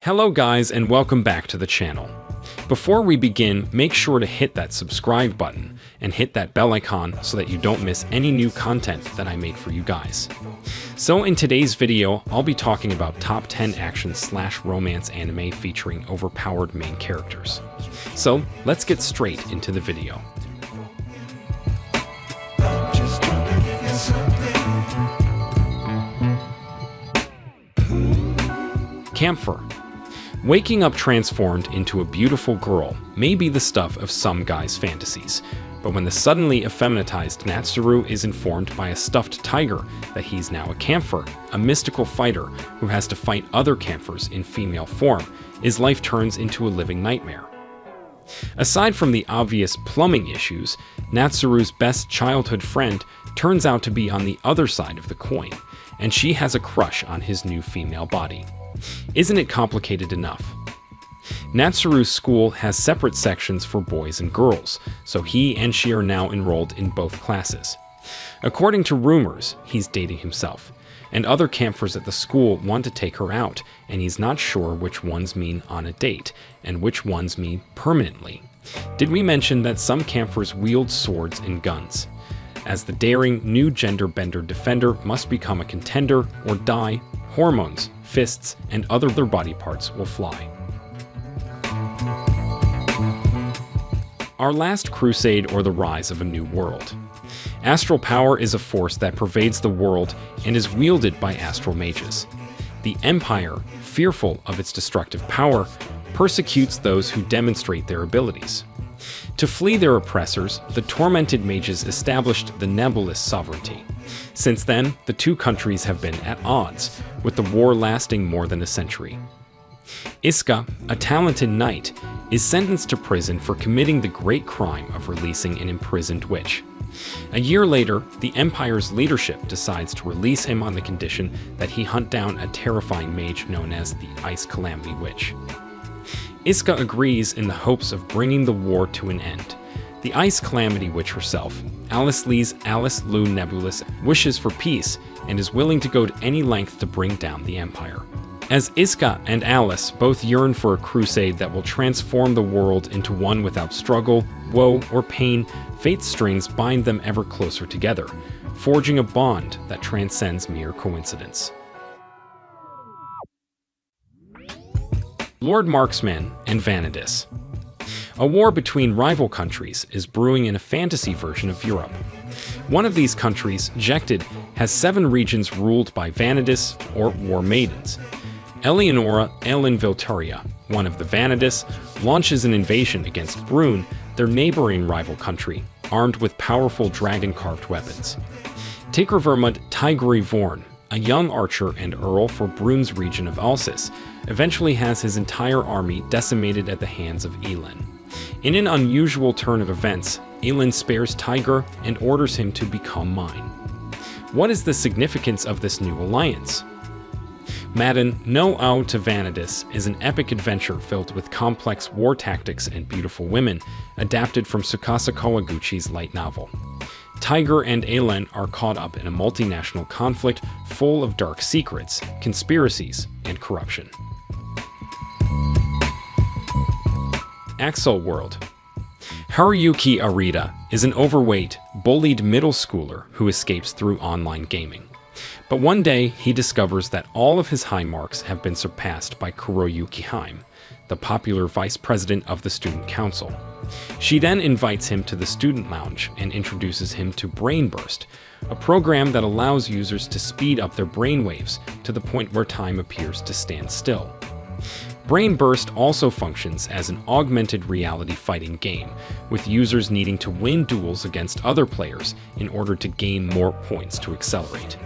Hello guys and welcome back to the channel. Before we begin, make sure to hit that subscribe button and hit that bell icon so that you don't miss any new content that I make for you guys. So in today's video, I'll be talking about top 10 action/romance anime featuring overpowered main characters. So let's get straight into the video. Camphor. Waking up transformed into a beautiful girl may be the stuff of some guys' fantasies, but when the suddenly effeminatized Natsuru is informed by a stuffed tiger that he's now a camphor, a mystical fighter who has to fight other camphors in female form, his life turns into a living nightmare. Aside from the obvious plumbing issues, Natsuru's best childhood friend turns out to be on the other side of the coin, and she has a crush on his new female body. Isn't it complicated enough? Natsuru's school has separate sections for boys and girls, so he and she are now enrolled in both classes. According to rumors, he's dating himself, and other camphors at the school want to take her out, and he's not sure which ones mean on a date, and which ones mean permanently. Did we mention that some camphors wield swords and guns? As the daring new gender-bender defender must become a contender or die, hormones, fists, and other body parts will fly. Our Last Crusade, or the Rise of a New World. Astral power is a force that pervades the world and is wielded by astral mages. The Empire, fearful of its destructive power, persecutes those who demonstrate their abilities. To flee their oppressors, the tormented mages established the nebulous sovereignty. Since then, the two countries have been at odds, with the war lasting more than a century. Iska, a talented knight, is sentenced to prison for committing the great crime of releasing an imprisoned witch. A year later, the Empire's leadership decides to release him on the condition that he hunt down a terrifying mage known as the Ice Calamity Witch. Iska agrees in the hopes of bringing the war to an end. The Ice Calamity Witch herself, Alice Lu Nebulous, wishes for peace and is willing to go to any length to bring down the Empire. As Iska and Alice both yearn for a crusade that will transform the world into one without struggle, woe, or pain, fate's strings bind them ever closer together, forging a bond that transcends mere coincidence. Lord Marksman and Vanadis. A war between rival countries is brewing in a fantasy version of Europe. One of these countries, Jected, has 7 regions ruled by Vanadis, or War Maidens. Eleonora Elinviltaria, one of the Vanadis, launches an invasion against Brune, their neighboring rival country, armed with powerful dragon-carved weapons. Tigravermund Tigri Vorn, a young archer and earl for Brune's region of Alsace, eventually has his entire army decimated at the hands of Elin. In an unusual turn of events, Elin spares Tiger and orders him to become mine. What is the significance of this new alliance? Madden no Ao to Vanadis is an epic adventure filled with complex war tactics and beautiful women, adapted from Tsukasa Kawaguchi's light novel. Tiger and Elin are caught up in a multinational conflict full of dark secrets, conspiracies, and corruption. Axel World. Haruyuki Arita is an overweight, bullied middle schooler who escapes through online gaming. But one day, he discovers that all of his high marks have been surpassed by Kuroyuki Haim, the popular vice president of the student council. She then invites him to the student lounge and introduces him to Brain Burst, a program that allows users to speed up their brainwaves to the point where time appears to stand still. Brain Burst also functions as an augmented reality fighting game, with users needing to win duels against other players in order to gain more points to accelerate.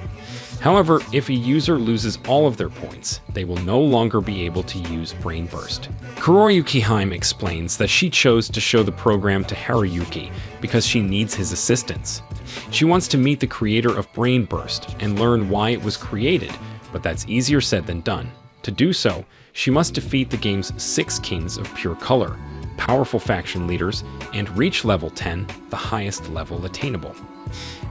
However, if a user loses all of their points, they will no longer be able to use Brain Burst. Kuroyuki Haim explains that she chose to show the program to Haruyuki because she needs his assistance. She wants to meet the creator of Brain Burst and learn why it was created, but that's easier said than done. To do so, she must defeat the game's 6 kings of pure color, powerful faction leaders, and reach level 10, the highest level attainable.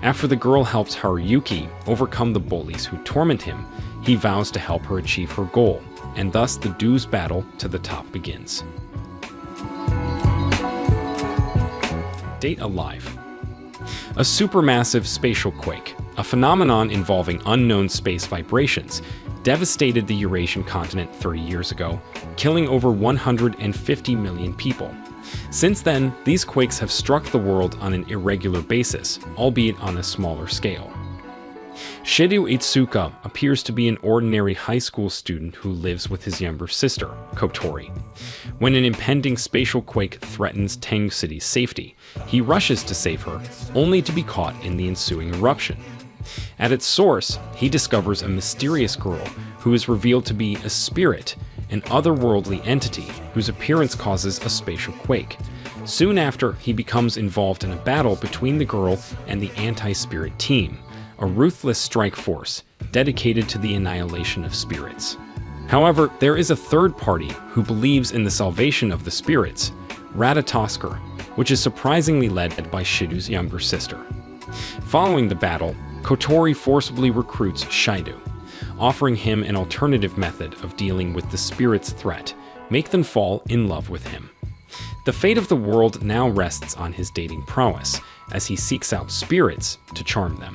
After the girl helps Haruyuki overcome the bullies who torment him, he vows to help her achieve her goal, and thus the dues battle to the top begins. Date alive. A supermassive spatial quake, a phenomenon involving unknown space vibrations, devastated the Eurasian continent 30 years ago, killing over 150 million people. Since then, these quakes have struck the world on an irregular basis, albeit on a smaller scale. Shiru Itsuka appears to be an ordinary high school student who lives with his younger sister, Kotori. When an impending spatial quake threatens Teng City's safety, he rushes to save her, only to be caught in the ensuing eruption. At its source, he discovers a mysterious girl who is revealed to be a spirit, an otherworldly entity whose appearance causes a spatial quake. Soon after, he becomes involved in a battle between the girl and the anti-spirit team, a ruthless strike force dedicated to the annihilation of spirits. However, there is a third party who believes in the salvation of the spirits, Ratatoskr, which is surprisingly led by Shiru's younger sister. Following the battle, Kotori forcibly recruits Shiru, offering him an alternative method of dealing with the spirit's threat, make them fall in love with him. The fate of the world now rests on his dating prowess, as he seeks out spirits to charm them.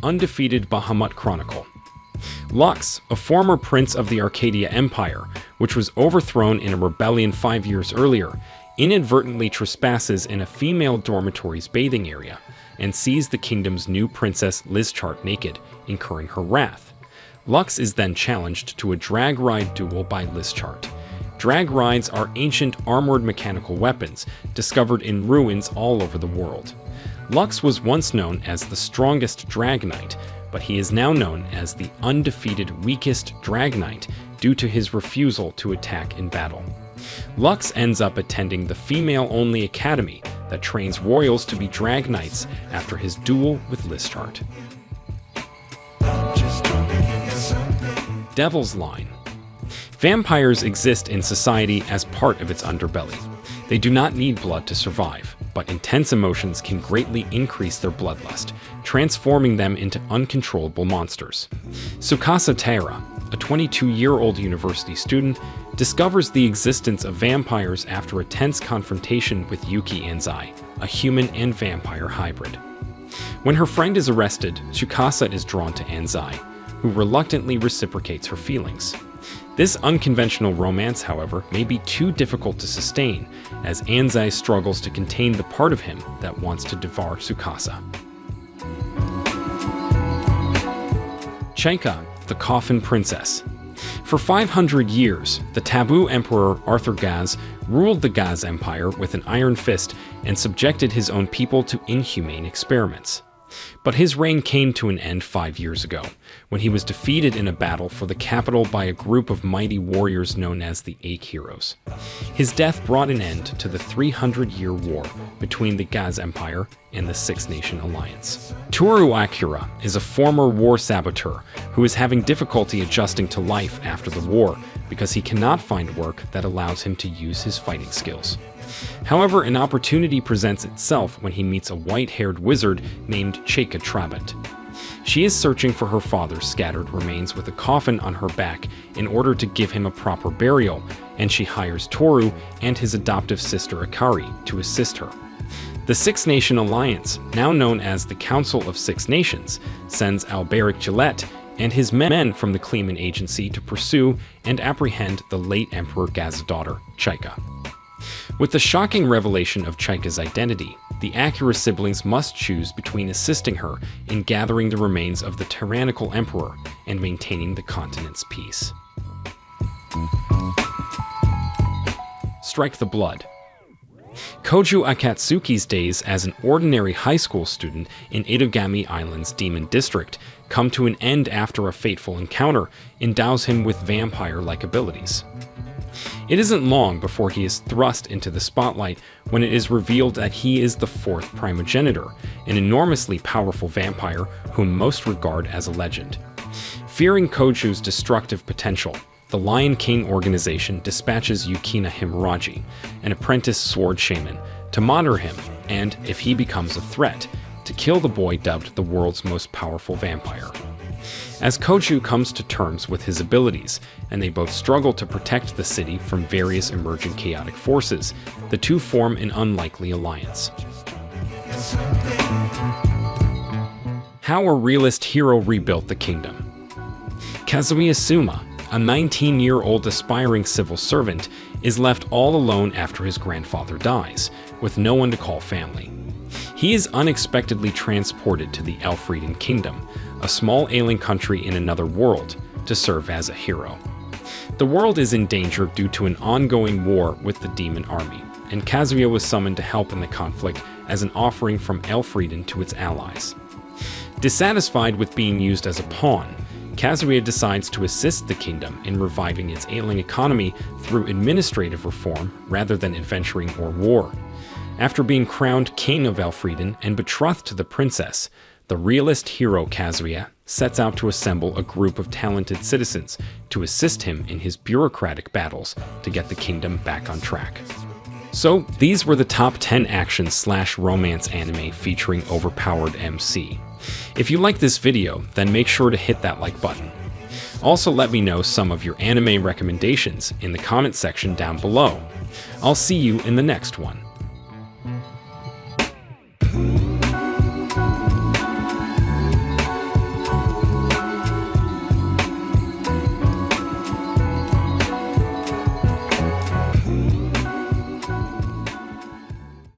Undefeated Bahamut Chronicle. Lux, a former prince of the Arcadia Empire, which was overthrown in a rebellion 5 years earlier, inadvertently trespasses in a female dormitory's bathing area and sees the kingdom's new princess Lizchart naked, incurring her wrath. Lux is then challenged to a drag ride duel by Lizchart. Drag rides are ancient armored mechanical weapons discovered in ruins all over the world. Lux was once known as the strongest drag knight, but he is now known as the undefeated weakest drag knight due to his refusal to attack in battle. Lux ends up attending the female-only academy that trains royals to be drag knights after his duel with Lizchart. Devil's Line. Vampires exist in society as part of its underbelly. They do not need blood to survive, but intense emotions can greatly increase their bloodlust, transforming them into uncontrollable monsters. Tsukasa Taira, a 22-year-old university student, discovers the existence of vampires after a tense confrontation with Yuki Anzai, a human and vampire hybrid. When her friend is arrested, Tsukasa is drawn to Anzai, who reluctantly reciprocates her feelings. This unconventional romance, however, may be too difficult to sustain, as Anzai struggles to contain the part of him that wants to devour Tsukasa. Chaika, the Coffin Princess. For 500 years, the taboo emperor Arthur Gaz ruled the Gaz Empire with an iron fist and subjected his own people to inhumane experiments. But his reign came to an end 5 years ago, when he was defeated in a battle for the capital by a group of mighty warriors known as the Eight Heroes. His death brought an end to the 300-year war between the Gaz Empire and the Six Nation Alliance. Toru Akira is a former war saboteur who is having difficulty adjusting to life after the war because he cannot find work that allows him to use his fighting skills. However, an opportunity presents itself when he meets a white-haired wizard named Chaika Trabant. She is searching for her father's scattered remains with a coffin on her back in order to give him a proper burial, and she hires Toru and his adoptive sister Akari to assist her. The Six Nation Alliance, now known as the Council of Six Nations, sends Alberic Gillette and his men from the Kleeman Agency to pursue and apprehend the late Emperor Gaz's daughter, Chaika. With the shocking revelation of Chaika's identity, the Akira siblings must choose between assisting her in gathering the remains of the tyrannical emperor and maintaining the continent's peace. Strike the Blood. Koju Akatsuki's days as an ordinary high school student in Itogami Island's Demon District come to an end after a fateful encounter endows him with vampire-like abilities. It isn't long before he is thrust into the spotlight when it is revealed that he is the fourth primogenitor, an enormously powerful vampire whom most regard as a legend. Fearing Koju's destructive potential, the Lion King organization dispatches Yukina Himuraji, an apprentice sword shaman, to monitor him and, if he becomes a threat, to kill the boy dubbed the world's most powerful vampire. as Koju comes to terms with his abilities, and they both struggle to protect the city from various emerging chaotic forces. The two form an unlikely alliance. How a realist hero rebuilt the kingdom. Kazuya Suma, a 19-year-old aspiring civil servant, is left all alone after his grandfather dies, with no one to call family. He is unexpectedly transported to the Elfrieden Kingdom, a small ailing country in another world, to serve as a hero. The world is in danger due to an ongoing war with the demon army, and Kazuya was summoned to help in the conflict as an offering from Elfrieden to its allies. Dissatisfied with being used as a pawn, Kazuya decides to assist the kingdom in reviving its ailing economy through administrative reform rather than adventuring or war. After being crowned king of Elfrieden and betrothed to the princess, the realist hero Kazuya sets out to assemble a group of talented citizens to assist him in his bureaucratic battles to get the kingdom back on track. So, these were the top 10 action/romance anime featuring Overpowered MC. If you like this video, then make sure to hit that like button. Also, let me know some of your anime recommendations in the comment section down below. I'll see you in the next one.